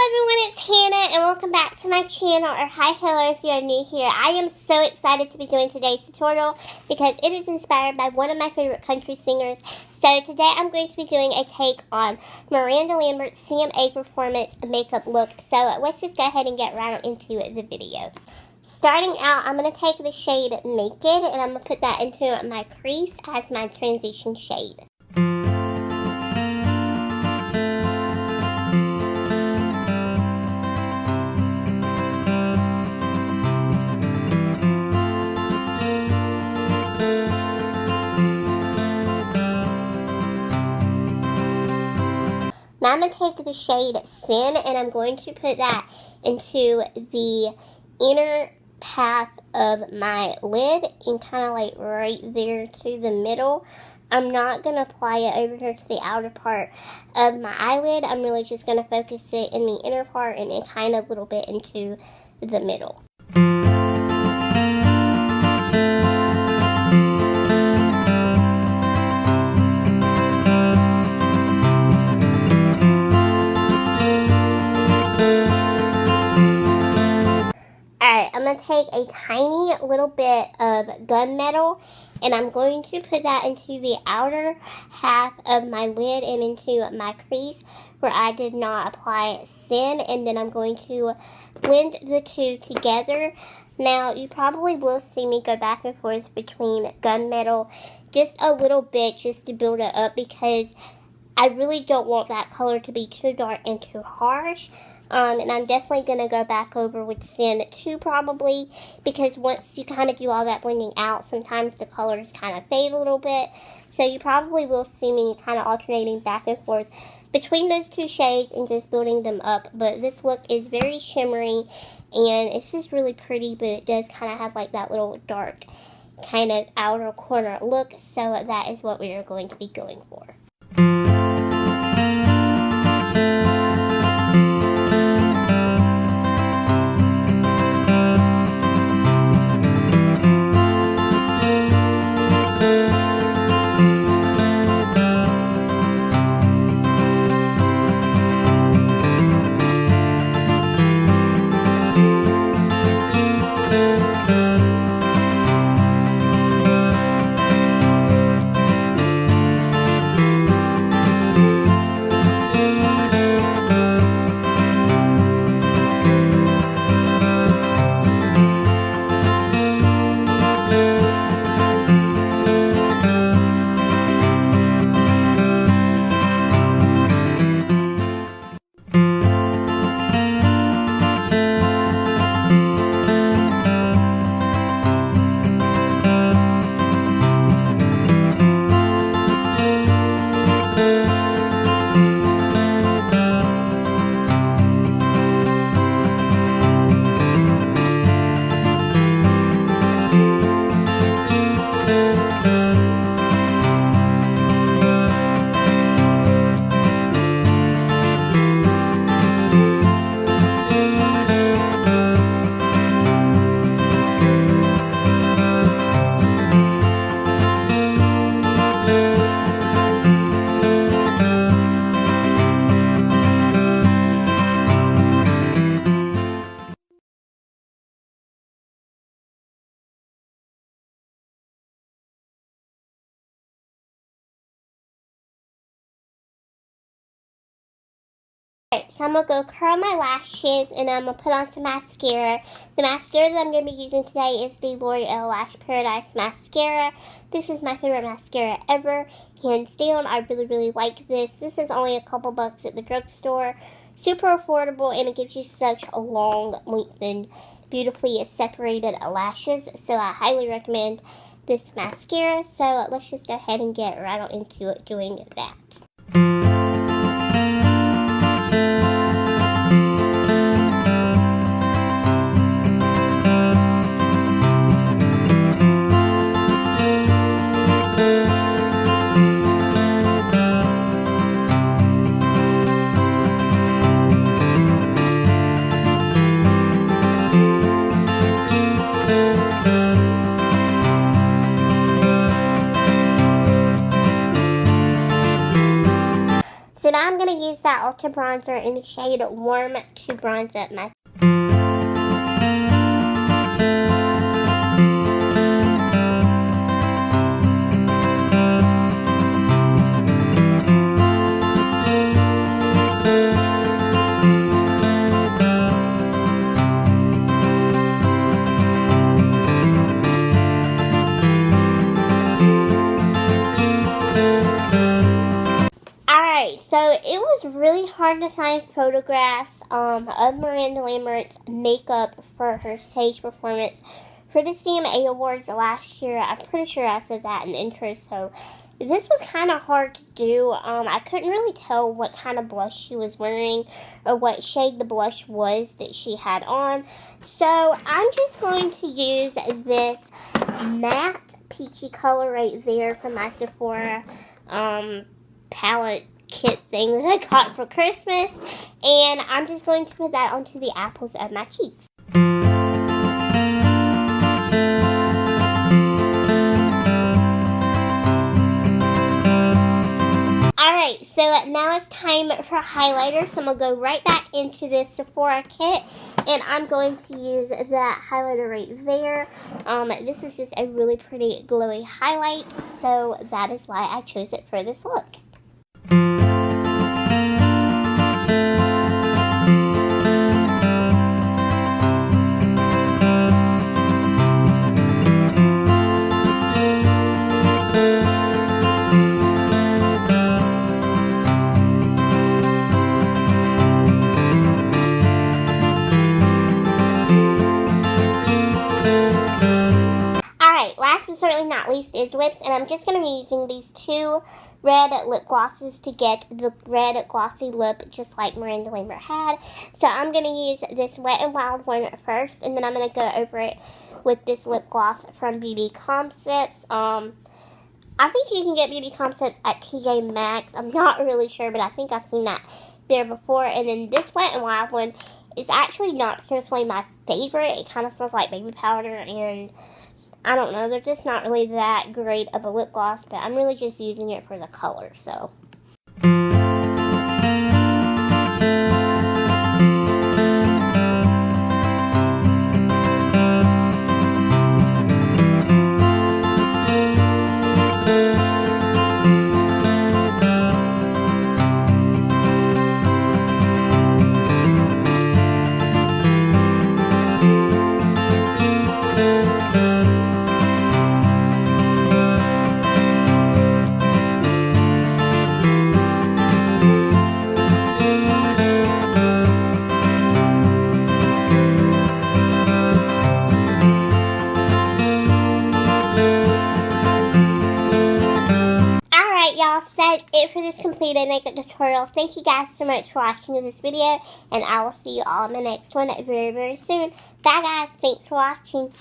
everyone, it's Hannah and welcome back to my channel, or hi, hello if you're new here. I am so excited to be doing today's tutorial because it is inspired by one of my favorite country singers. So today I'm going to be doing a take on Miranda Lambert's CMA Performance makeup look. So let's just go ahead and get right into the video. Starting out, I'm going to take the shade Naked and I'm going to put that into my crease as my transition shade. Now I'm going to take the shade Sin and I'm going to put that into the inner half of my lid and kind of like right there to the middle. I'm not going to apply it over here to the outer part of my eyelid. I'm really just going to focus it in the inner part and then kind of a little bit into the middle. I'm going to take a tiny little bit of gunmetal and I'm going to put that into the outer half of my lid and into my crease where I did not apply Sin, and then I'm going to blend the two together. Now you probably will see me go back and forth between gunmetal just a little bit just to build it up because I really don't want that color to be too dark and too harsh. And I'm definitely going to go back over with Sin too probably because once you kind of do all that blending out, sometimes the colors kind of fade a little bit. So you probably will see me kind of alternating back and forth between those two shades and just building them up. But this look is very shimmery and it's just really pretty, but it does kind of have like that little dark kind of outer corner look. So that is what we are going to be going for. Alright, so I'm going to go curl my lashes and I'm going to put on some mascara. The mascara that I'm going to be using today is the L'Oreal Lash Paradise Mascara. This is my favorite mascara ever, hands down. I really like this. This is only a couple bucks at the drugstore. Super affordable and it gives you such a long, lengthened, beautifully separated lashes. So I highly recommend this mascara. So let's just go ahead and get right on into it doing that. my Ulta bronzer in the shade Warm to bronze up my So it was really hard to find photographs of Miranda Lambert's makeup for her stage performance for the CMA Awards last year. I'm pretty sure I said that in the intro, so this was kind of hard to do. I couldn't really tell what kind of blush she was wearing or what shade the blush was that she had on. So I'm just going to use this matte peachy color right there from my Sephora palette kit thing that I got for Christmas, and I'm just going to put that onto the apples of my cheeks. Alright, so now it's time for highlighter, so I'm going to go right back into this Sephora kit, and I'm going to use that highlighter right there. This is just a really pretty glowy highlight, so that is why I chose it for this look. Last but certainly not least is lips, and I'm just going to be using these two red lip glosses to get the red glossy lip just like Miranda Lambert had. So I'm going to use this Wet n Wild one first, and then I'm going to go over it with this lip gloss from Beauty Concepts. I think you can get Beauty Concepts at TJ Maxx. I'm not really sure, but I think I've seen that there before. And then this Wet n Wild one is actually not truthfully my favorite. It kind of smells like baby powder, and I don't know, they're just not really that great of a lip gloss, but I'm really just using it for the color, so. Y'all, so that's it for this completed makeup tutorial. Thank you guys so much for watching this video, and I will see you all in the next one very, very soon. Bye guys, thanks for watching.